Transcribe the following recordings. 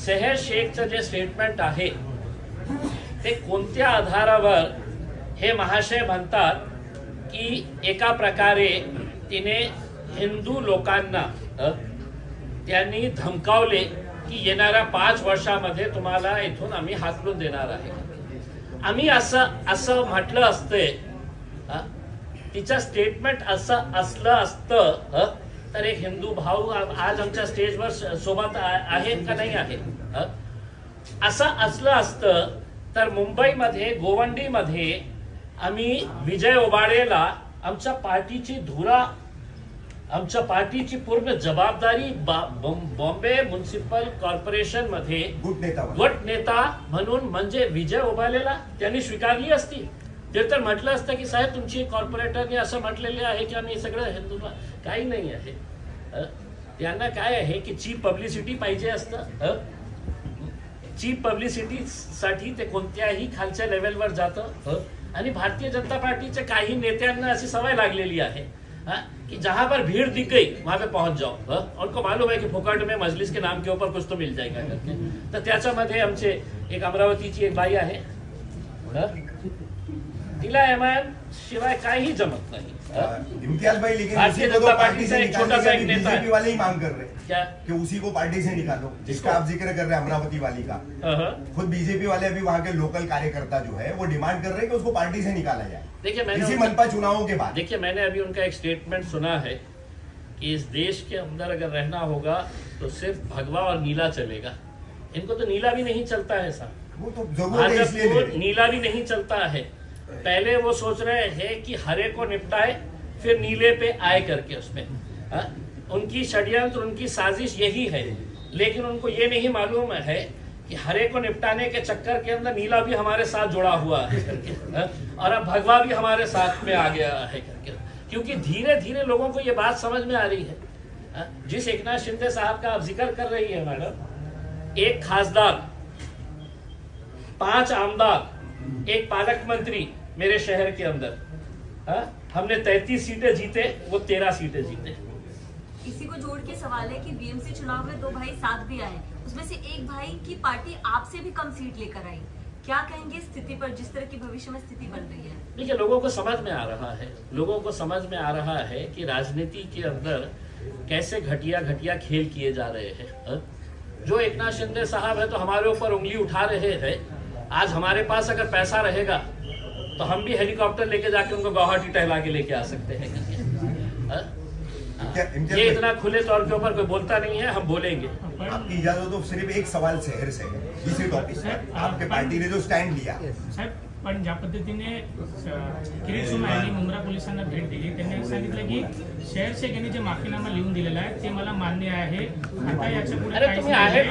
सेहर शेखचं जे statement आहे ते कोणत्या आधारावर हे महाशय म्हणतात की एका प्रकारे तिने हिंदू लोकांना त्यांनी धमकावले की येणाऱ्या 5 वर्षामध्ये तुम्हाला इथून आम्ही हाकलून देणार आहे. आम्ही असं म्हटलं असते, तिचं स्टेटमेंट असं असलं असतं तर एक हिंदू भाऊ आज आमच्या स्टेजवर सोबत आहेत का नाही आहेत. असं असलं असतं तर मुंबईमध्ये गोवंडीमध्ये आम्ही विजय ओबाळेला आमच्या पार्टीची पूर्ण जबाबदारी बॉम्बे म्युनिसिपल कॉर्पोरेशन मध्ये गट नेता म्हणून म्हणजे विजय ओबाळेला त्यांनी स्वीकारली असती. ते तर म्हटलं असतं की साहेब तुमची कॉर्पोरेटरने असं म्हटलेले आहे की आम्ही सगळं हिंदू. काही नाही आहे. त्यांना काय आहे की चीप पब्लिसिटी पाहिजे असतं. चीप पब्लिसिटी साठी ते कोणत्याही खालच्या लेवलवर जातं. आणि भारतीय जनता पार्टीच्या काही नेत्यांना अशी सवय लागलेली आहे कि जहां पर भीड़ दिख गई वहां पे पहुंच जाओ. उनको मालूम है कि फुकट में मजलिस के नाम के ऊपर कुछ तो मिल जाएगा करके. तर त्याच्यामध्ये आमचे एक अमरावतीची एक बाई आहे, तिला एमआयएम शिवाय काही जमत नाही. इम्तियाज भाई, लेकिन भारतीय जनता पार्टीचा एक छोटासा एक नेता बीजेपी वाले ही मांग कर रहे हैं क्या कि उसी को पार्टी से निकालो, जिसका आप जिक्र कर रहे हैं अमरावती वाली का. खुद बीजेपी वाले अभी वहाँ के लोकल कार्यकर्ता जो है वो डिमांड कर रहे हैं कि उसको पार्टी से निकाला जाए. देखिए मैंने इसी मनपा चुनावों के बाद देखिए मैंने अभी उनका एक स्टेटमेंट सुना है कि इस देश के अंदर अगर रहना होगा तो सिर्फ भगवा और नीला चलेगा. इनको तो नीला भी नहीं चलता है साहब. वो तो जरूर है, इसलिए भाजपा को नीला भी नहीं चलता है. पहले वो सोच रहे हैं कि हरे को निपटाए फिर नीले पे आए करके उसमें. उनकी षड्यंत्र उनकी साजिश यही है. लेकिन उनको ये नहीं मालूम है कि हरे को निपटाने के चक्कर के अंदर नीला भी हमारे साथ जुड़ा हुआ है करके. और अब भगवा भी हमारे साथ में आ गया है करके. क्योंकि धीरे धीरे लोगों को ये बात समझ में आ रही है. जिस एकनाथ शिंदे साहब का आप जिक्र कर रही है मैडम, एक खासदार, 5 आमदार, एक पालक मंत्री मेरे शहर के अंदर. हमने 33 सीटें जीते, वो 13 सीटें जीते. इसी को जोड़ के सवाल है कि बीएमसी चुनाव में 2 भाई साथ भी आए, उसमें से एक भाई की पार्टी आपसे भी कम सीट लेकर आई. क्या कहेंगे स्थिति पर, जिस तरह की भविष्य में स्थिति बन रही है? देखिए लोगों को समझ में आ रहा है, लोगों को समझ में आ रहा है कि राजनीति के अंदर कैसे घटिया घटिया खेल किए जा रहे हैं. जो एकनाथ शिंदे साहब है तो हमारे ऊपर उंगली उठा रहे हैं. आज हमारे पास अगर पैसा रहेगा तो हम भी हेलीकॉप्टर लेके जाके उनको गुवाहाटी टहला के लेके आ सकते हैं. ये इतना खुले तौर के ऊपर कोई बोलता नहीं है, हम बोलेंगे. आपकी इजाजत तो सिर्फ एक सवाल शहर से है, इसी टॉपिक पर आपके पार्टी ने जो स्टँड लिया. साहेब, पण ज्या पद्धतीने किरीट सोमय्या यांनी मुंब्रा पोलिसांना भेट दिली, त्यांनी सांगितलं की शहर शेख यांनी जे माफीनामा लिहून दिलेला आहे ते मला मान्य आहे, आता याच्या पुढे काहीच नाही.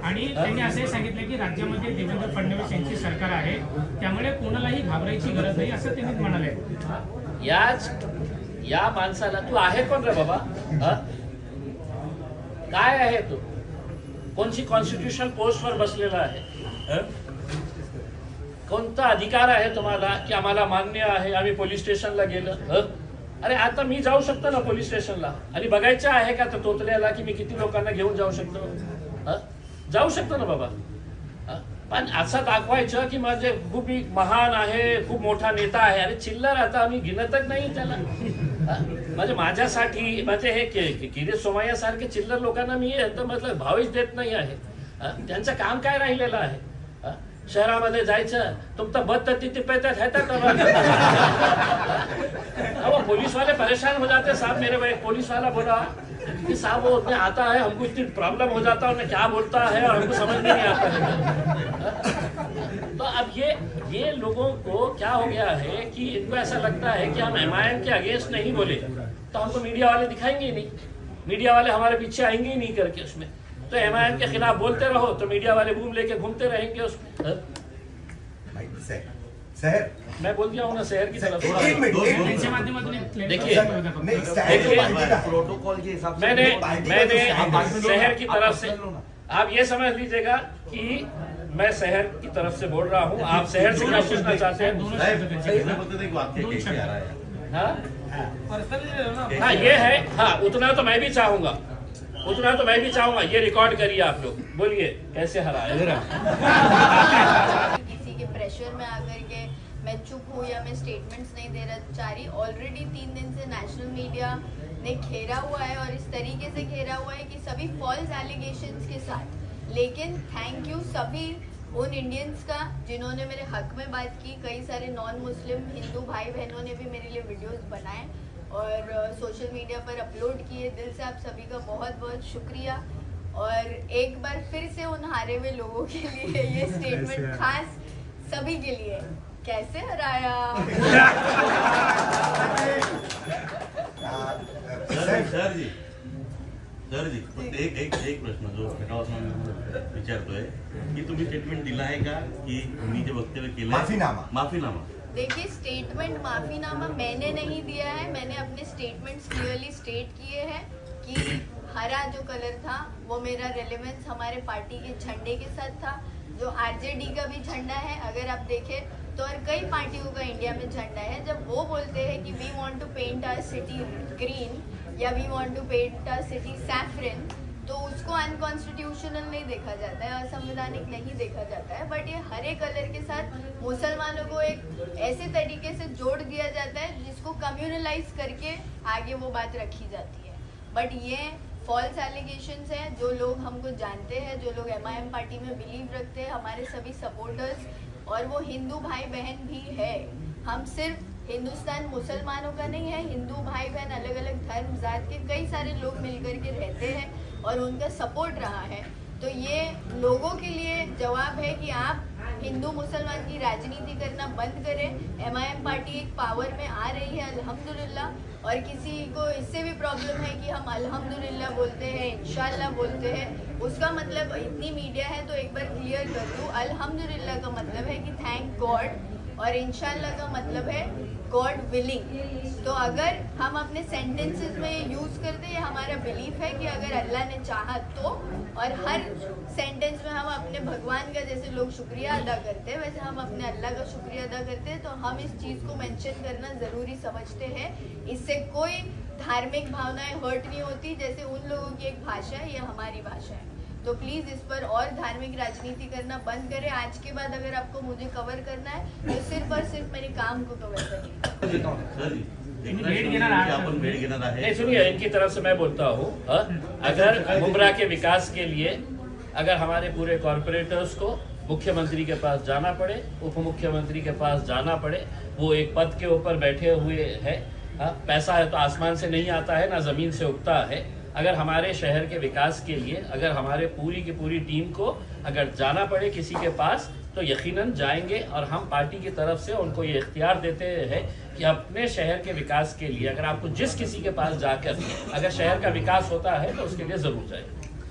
आणि त्यांनी असे सांगितलं की राज्यामध्ये देवेंद्र फडणवीस यांची सरकार आहे, त्यामुळे कोणालाही घाबरायची गरज नाही असं त्यांनी म्हणाले. या माणसाला तू आहे कोण रे बाबा? काय आहे तू? कोणची कॉन्स्टिट्यूशनल पोस्टवर बसलेला आहे? कोणता अधिकार आहे तुम्हाला की आम्हाला मान्य आहे, आम्ही पोलीस स्टेशनला गेलं? अरे आता मी जाऊ शकतो ना पोलीस स्टेशनला, आणि बघायचं आहे का तर तोतल्याला की मी किती लोकांना घेऊन जाऊ शकतो? जाऊ शकतो ना बाबा. पण असं दाखवायचं की म्हणजे खूप महान आहे, खूप मोठा नेता आहे. अरे चिल्लर, आता आम्ही गिनतच नाही त्याला. म्हणजे माझ्यासाठी म्हणजे हे किरीट सोमय्या सारखे चिल्लर लोकांना मी मतलब भावच देत नाही आहे. त्यांचं काम काय राहिलेलं आहे? शहरामध्ये जायचं, तुम बद तिथे पेतात है वो पुलिस वाले परेशान हो जाते. साहब मेरे भाई पुलिस वाला बोला कि साहब वो उतने आता है, हमको इतनी प्रॉब्लम हो जाता है, उन्हें क्या बोलता है और हमको समझ में नहीं आता है. तो अब ये लोगों को क्या हो गया है कि इनको ऐसा लगता है कि हम एमआईएम के अगेंस्ट नहीं बोले तो हमको मीडिया वाले दिखाएंगे ही नहीं, मीडिया वाले हमारे पीछे आएंगे ही नहीं करके. उसमें तो एमआईएम के खिलाफ बोलते रहो तो मीडिया वाले बूम लेके घूमते रहेंगे उसमें. शहर मैं बोल दिया हूँ ना, शहर की तरफ. देखिए प्रोटोकॉल के हिसाब से मैंने शहर की तरफ से, आप ये समझ लीजिएगा कि मैं शहर की तरफ से बोल रहा हूँ. आप शहर से क्या पूछना चाहते हैं? हाँ ये है. हाँ उतना तो मैं भी चाहूंगा, उतना तो मैं भी चाहूंगा, ये रिकॉर्ड करिए आप लोग, बोलिए कैसे हराया। किसी के प्रेशर में आकर के मैं चुप हूँ या मैं स्टेटमेंट्स नहीं देना चाह रही। ऑलरेडी 3 दिन से नेशनल मीडिया ने घेरा हुआ है और इस तरीके से घेरा हुआ है कि सभी फॉल्स एलिगेशंस के साथ। लेकिन थैंक यू सभी उन इंडियंस का जिन्होंने मेरे हक में बात की। कई सारे नॉन मुस्लिम हिंदू भाई बहनों ने भी मेरे लिए वीडियोस बनाए और सोशल मीडिया पर अपलोड किए। दिल से आप सभी का बहुत बहुत शुक्रिया। और एक बार फिर से उन हारे हुए लोगों के लिए ये स्टेटमेंट खास सभी के लिए, कैसे हराया। सर जी फक्त एक प्रश्न जो विचारतोय की तुम्ही स्टेटमेंट दिला आहे का की मी जे वक्तव्य केलं माफीनामा देखिए, स्टेटमेंट माफीनामा मैंने नहीं दिया है। मैंने अपने स्टेटमेंट्स क्लियरली स्टेट किए हैं कि हरा जो कलर था वो मेरा रेलेवेंस हमारे पार्टी के झंडे के साथ था, जो आरजेडी का भी झंडा है अगर आप देखें तो, और कई पार्टियों का इंडिया में झंडा है। जब वो बोलते हैं कि we want to paint our city green या we want to paint our city saffron, तो उसको अनकॉन्स्टिट्यूशनल नहीं देखा जाता है, असंवैधानिक नहीं देखा जाता है। बट ये हरे कलर के साथ मुसलमानों को एक ऐसे तरीके से जोड़ दिया जाता है जिसको कम्युनलाइज करके आगे वो बात रखी जाती है। बट ये फॉल्स एलिगेशंस हैं। जो लोग हमको जानते हैं, जो लोग MIM पार्टी में बिलीव रखते हैं, हमारे सभी सपोर्टर्स, और वो हिंदू भाई बहन भी है। हम सिर्फ हिंदुस्तान मुसलमानों का नहीं है, हिंदू भाई बहन अलग अलग धर्म जात के कई सारे लोग मिलकर के रहते हैं और उनका सपोर्ट रहा है। तो ये लोगों के लिए जवाब है कि आप हिंदू मुसलमान की राजनीति करना बंद करें। MIM पार्टी एक पावर में आ रही है अल्हम्दुलिल्लाह, और किसी को इससे भी प्रॉब्लम है कि हम अल्हम्दुलिल्लाह बोलते हैं, इंशाल्लाह बोलते हैं, उसका मतलब इतनी मीडिया है तो एक बार क्लियर कर दूँ, अल्हम्दुलिल्लाह का मतलब है कि थैंक गॉड और इंशाल्लाह का मतलब है गॉड विलिंग। तो अगर हम अपने सेंटेंसेस में यूज़ करते हैं, हमारा बिलीफ है कि अगर अल्लाह ने चाहा तो, और हर सेंटेंस में हम अपने भगवान का जैसे लोग शुक्रिया अदा करते हैं वैसे हम अपने अल्लाह का शुक्रिया अदा करते हैं। तो हम इस चीज़ को मेंशन करना ज़रूरी समझते हैं। इससे कोई धार्मिक भावनाएं हर्ट नहीं होती। जैसे उन लोगों की एक भाषा है, ये हमारी भाषा है। तो प्लीज़ इस पर और धार्मिक राजनीति करना बंद करें। आज के बाद अगर आपको मुझे कवर करना है तो सिर्फ और सिर्फ मेरे काम को कवर करिए। नहीं सुनिए, इनकी तरफ से मैं बोलता हूँ, अगर मुमरा के विकास के लिए अगर हमारे पूरे कॉर्पोरेटर्स को मुख्यमंत्री के पास जाना पड़े, उप मुख्यमंत्री के पास जाना पड़े, वो एक पद के ऊपर बैठे हुए हैं, पैसा है तो आसमान से नहीं आता है ना ज़मीन से उगता है। अगर हमारे शहर के विकास के लिए अगर हमारे पूरी की पूरी टीम को अगर जाना पड़े किसी के पास तो यकीनन जाएंगे, और हम पार्टी की तरफ से उनको ये इख्तियार देते हैं कि अपने शहर के विकास के लिए अगर आपको जिस किसी के पास जाकर अगर शहर का विकास होता है तो उसके लिए ज़रूर जाएंगे।